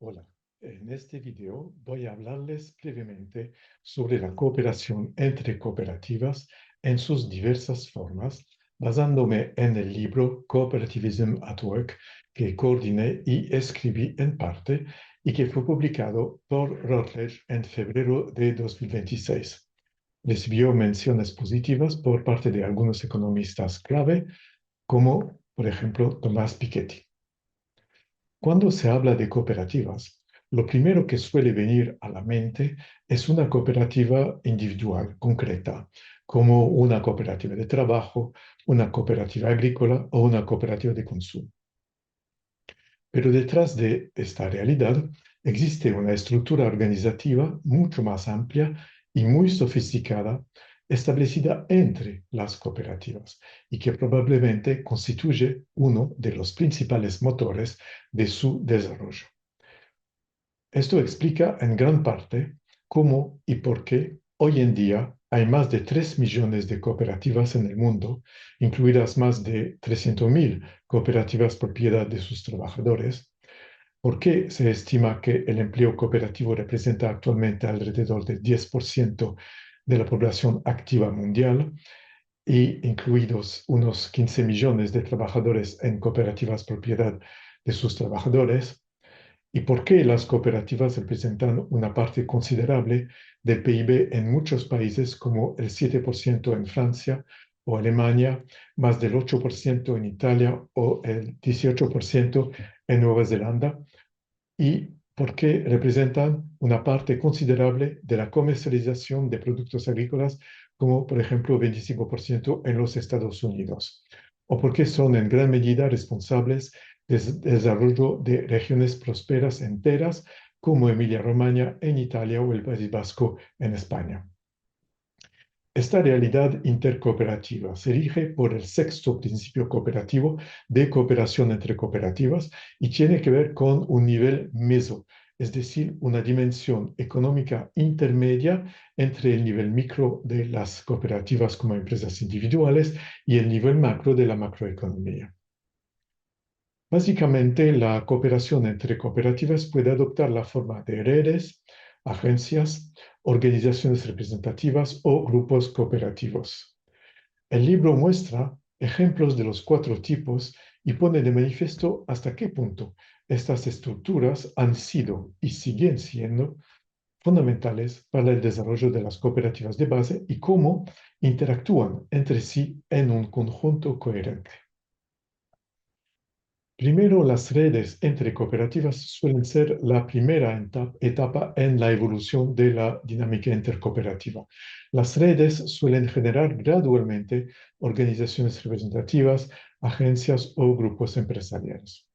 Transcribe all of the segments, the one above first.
Hola, en este video voy a hablarles brevemente sobre la cooperación entre cooperativas en sus diversas formas, basándome en el libro Cooperativism at Work que coordiné y escribí en parte y que fue publicado por Routledge en febrero de 2026. Recibió menciones positivas por parte de algunos economistas clave, como por ejemplo Tomás Piketty. Cuando se habla de cooperativas, lo primero que suele venir a la mente es una cooperativa individual, concreta, como una cooperativa de trabajo, una cooperativa agrícola o una cooperativa de consumo. Pero detrás de esta realidad existe una estructura organizativa mucho más amplia y muy sofisticada, establecida entre las cooperativas y que probablemente constituye uno de los principales motores de su desarrollo. Esto explica en gran parte cómo y por qué hoy en día hay más de 3 millones de cooperativas en el mundo, incluidas más de 300.000 cooperativas propiedad de sus trabajadores. ¿Por qué se estima que el empleo cooperativo representa actualmente alrededor del 10% de la población activa mundial y incluidos unos 15 millones de trabajadores en cooperativas propiedad de sus trabajadores? ¿Y por qué las cooperativas representan una parte considerable del PIB en muchos países como el 7% en Francia o Alemania, más del 8% en Italia o el 18% en Nueva Zelanda? ¿Y por qué representan una parte considerable de la comercialización de productos agrícolas, como por ejemplo 25% en los Estados Unidos? ¿O por qué son en gran medida responsables del desarrollo de regiones prósperas enteras, como Emilia-Romagna en Italia o el País Vasco en España? Esta realidad intercooperativa se rige por el sexto principio cooperativo de cooperación entre cooperativas y tiene que ver con un nivel meso, es decir, una dimensión económica intermedia entre el nivel micro de las cooperativas como empresas individuales y el nivel macro de la macroeconomía. Básicamente, la cooperación entre cooperativas puede adoptar la forma de redes, agencias, organizaciones representativas o grupos cooperativos. El libro muestra ejemplos de los 4 tipos y pone de manifiesto hasta qué punto estas estructuras han sido y siguen siendo fundamentales para el desarrollo de las cooperativas de base y cómo interactúan entre sí en un conjunto coherente. Primero, las redes entre cooperativas suelen ser la primera etapa en la evolución de la dinámica intercooperativa. Las redes suelen generar gradualmente organizaciones representativas, agencias o grupos empresariales.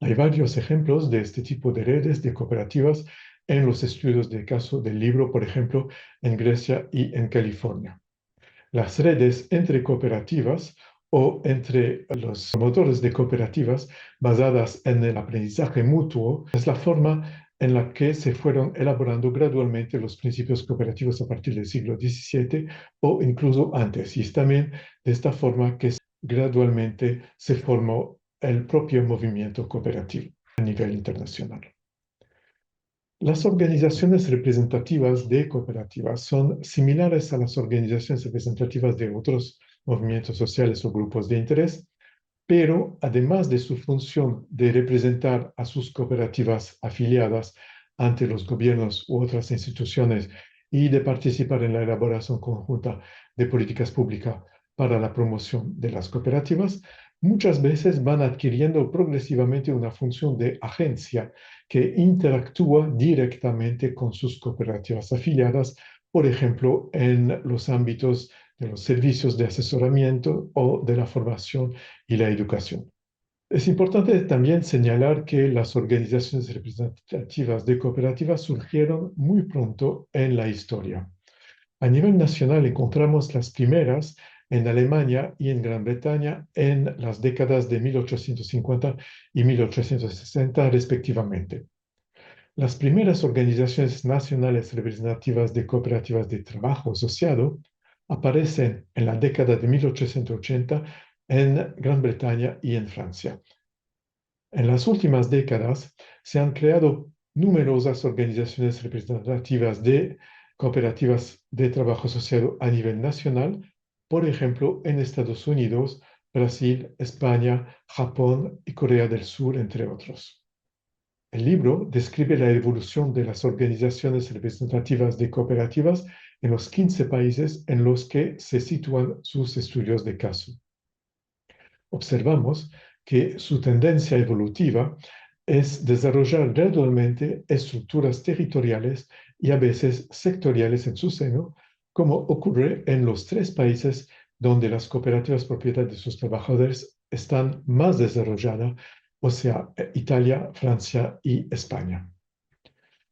Hay varios ejemplos de este tipo de redes de cooperativas en los estudios de caso del libro, por ejemplo, en Grecia y en California. Las redes entre cooperativas o entre los promotores de cooperativas basadas en el aprendizaje mutuo es la forma en la que se fueron elaborando gradualmente los principios cooperativos a partir del siglo XVII o incluso antes. Y es también de esta forma que gradualmente se formó el propio movimiento cooperativo a nivel internacional. Las organizaciones representativas de cooperativas son similares a las organizaciones representativas de otros movimientos sociales o grupos de interés, pero además de su función de representar a sus cooperativas afiliadas ante los gobiernos u otras instituciones y de participar en la elaboración conjunta de políticas públicas para la promoción de las cooperativas, muchas veces van adquiriendo progresivamente una función de agencia que interactúa directamente con sus cooperativas afiliadas, por ejemplo, en los ámbitos de los servicios de asesoramiento o de la formación y la educación. Es importante también señalar que las organizaciones representativas de cooperativas surgieron muy pronto en la historia. A nivel nacional encontramos las primeras en Alemania y en Gran Bretaña en las décadas de 1850 y 1860 respectivamente. Las primeras organizaciones nacionales representativas de cooperativas de trabajo asociado aparecen en la década de 1880 en Gran Bretaña y en Francia. En las últimas décadas se han creado numerosas organizaciones representativas de cooperativas de trabajo asociado a nivel nacional, por ejemplo, en Estados Unidos, Brasil, España, Japón y Corea del Sur, entre otros. El libro describe la evolución de las organizaciones representativas de cooperativas en los 15 países en los que se sitúan sus estudios de caso. Observamos que su tendencia evolutiva es desarrollar gradualmente estructuras territoriales y a veces sectoriales en su seno, como ocurre en los 3 países donde las cooperativas propiedad de sus trabajadores están más desarrolladas, o sea, Italia, Francia y España.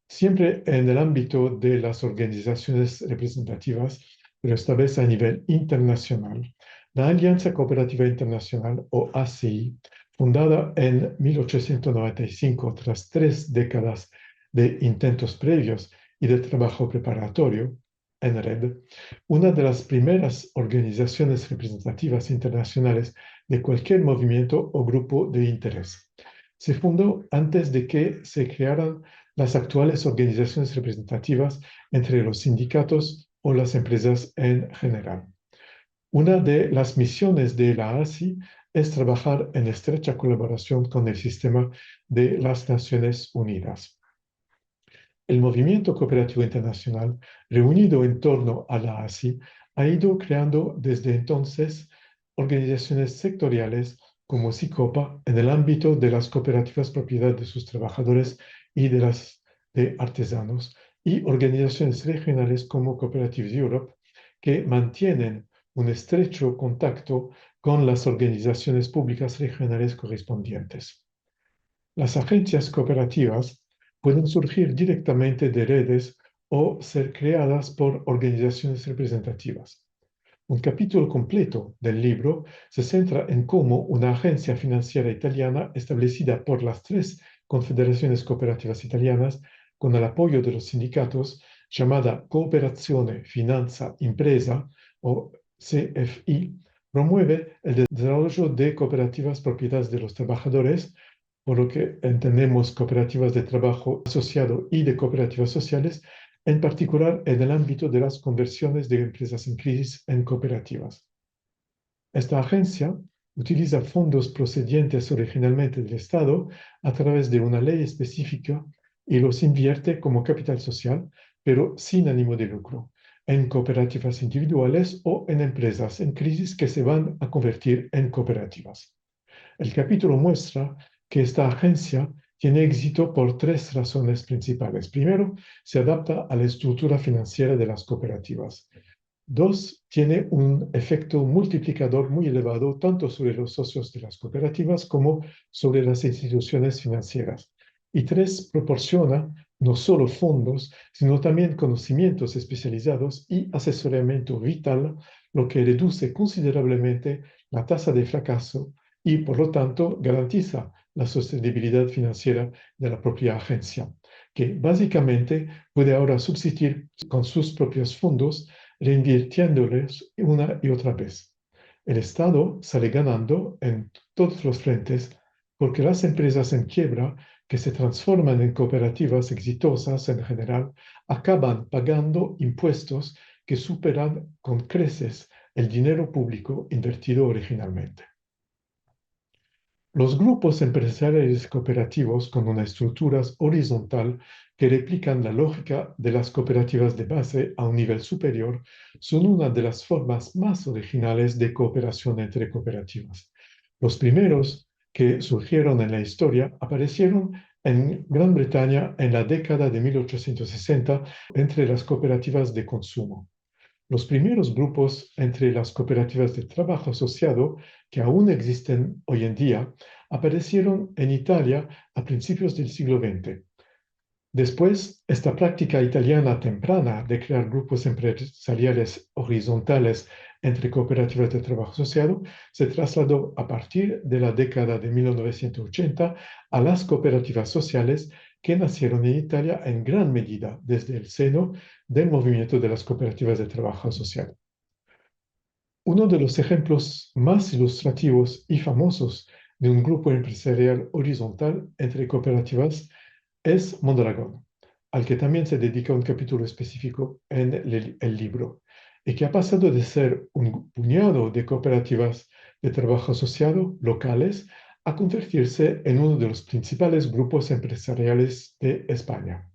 Siempre en el ámbito de las organizaciones representativas, pero esta vez a nivel internacional, la Alianza Cooperativa Internacional, o ACI, fundada en 1895 tras 3 décadas de intentos previos y de trabajo preparatorio en red, una de las primeras organizaciones representativas internacionales de cualquier movimiento o grupo de interés. Se fundó antes de que se crearan las actuales organizaciones representativas entre los sindicatos o las empresas en general. Una de las misiones de la ASI es trabajar en estrecha colaboración con el sistema de las Naciones Unidas. El movimiento cooperativo internacional, reunido en torno a la ASI, ha ido creando desde entonces organizaciones sectoriales como SICOPA en el ámbito de las cooperativas propiedad de sus trabajadores y de las de artesanos, y organizaciones regionales como Cooperatives Europe, que mantienen un estrecho contacto con las organizaciones públicas regionales correspondientes. Las agencias cooperativas pueden surgir directamente de redes o ser creadas por organizaciones representativas. Un capítulo completo del libro se centra en cómo una agencia financiera italiana establecida por las 3 confederaciones cooperativas italianas con el apoyo de los sindicatos, llamada Cooperazione Finanza Impresa o CFI, promueve el desarrollo de cooperativas propiedades de los trabajadores, por lo que entendemos cooperativas de trabajo asociado y de cooperativas sociales, en particular en el ámbito de las conversiones de empresas en crisis en cooperativas. Esta agencia utiliza fondos procedentes originalmente del Estado a través de una ley específica y los invierte como capital social, pero sin ánimo de lucro, en cooperativas individuales o en empresas en crisis que se van a convertir en cooperativas. El capítulo muestra que esta agencia tiene éxito por 3 razones principales. Primero, se adapta a la estructura financiera de las cooperativas. 2, tiene un efecto multiplicador muy elevado tanto sobre los socios de las cooperativas como sobre las instituciones financieras. Y 3, proporciona no solo fondos, sino también conocimientos especializados y asesoramiento vital, lo que reduce considerablemente la tasa de fracaso y, por lo tanto, garantiza la sostenibilidad financiera de la propia agencia, que básicamente puede ahora subsistir con sus propios fondos, reinvirtiéndoles una y otra vez. El Estado sale ganando en todos los frentes porque las empresas en quiebra que se transforman en cooperativas exitosas en general acaban pagando impuestos que superan con creces el dinero público invertido originalmente. Los grupos empresariales cooperativos con una estructura horizontal que replican la lógica de las cooperativas de base a un nivel superior son una de las formas más originales de cooperación entre cooperativas. Los primeros que surgieron en la historia aparecieron en Gran Bretaña en la década de 1860 entre las cooperativas de consumo. Los primeros grupos entre las cooperativas de trabajo asociado, que aún existen hoy en día, aparecieron en Italia a principios del siglo XX. Después, esta práctica italiana temprana de crear grupos empresariales horizontales entre cooperativas de trabajo asociado se trasladó a partir de la década de 1980 a las cooperativas sociales que nacieron en Italia en gran medida desde el seno del movimiento de las cooperativas de trabajo asociado. Uno de los ejemplos más ilustrativos y famosos de un grupo empresarial horizontal entre cooperativas es Mondragón, al que también se dedica un capítulo específico en el libro, y que ha pasado de ser un puñado de cooperativas de trabajo asociado locales a convertirse en uno de los principales grupos empresariales de España.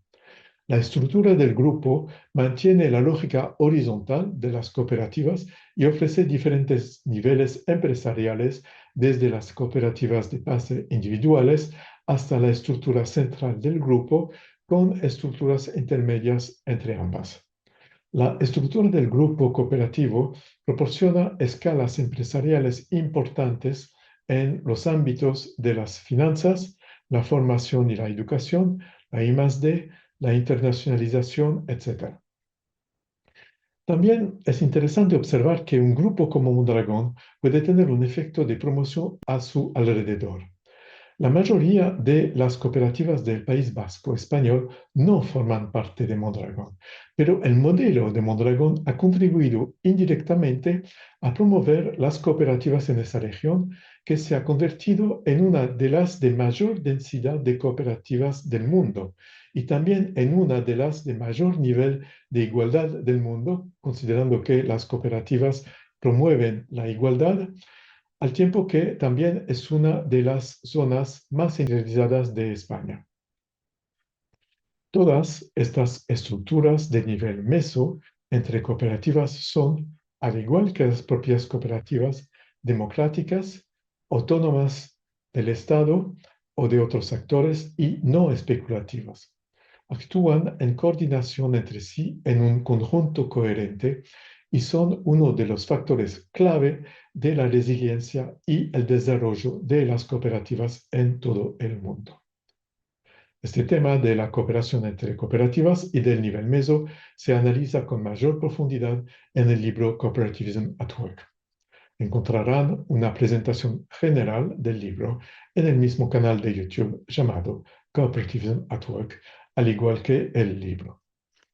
La estructura del grupo mantiene la lógica horizontal de las cooperativas y ofrece diferentes niveles empresariales, desde las cooperativas de base individuales hasta la estructura central del grupo, con estructuras intermedias entre ambas. La estructura del grupo cooperativo proporciona escalas empresariales importantes en los ámbitos de las finanzas, la formación y la educación, la I+D, la internacionalización, etc. También es interesante observar que un grupo como Mondragón puede tener un efecto de promoción a su alrededor. La mayoría de las cooperativas del País Vasco español no forman parte de Mondragón, pero el modelo de Mondragón ha contribuido indirectamente a promover las cooperativas en esa región, que se ha convertido en una de las de mayor densidad de cooperativas del mundo y también en una de las de mayor nivel de igualdad del mundo, considerando que las cooperativas promueven la igualdad, al tiempo que también es una de las zonas más industrializadas de España. Todas estas estructuras de nivel meso entre cooperativas son, al igual que las propias cooperativas, democráticas, autónomas del Estado o de otros actores y no especulativas. Actúan en coordinación entre sí en un conjunto coherente y son uno de los factores clave de la resiliencia y el desarrollo de las cooperativas en todo el mundo. Este tema de la cooperación entre cooperativas y del nivel meso se analiza con mayor profundidad en el libro Cooperativism at Work. Encontrarán una presentación general del libro en el mismo canal de YouTube llamado Cooperativism at Work, al igual que el libro.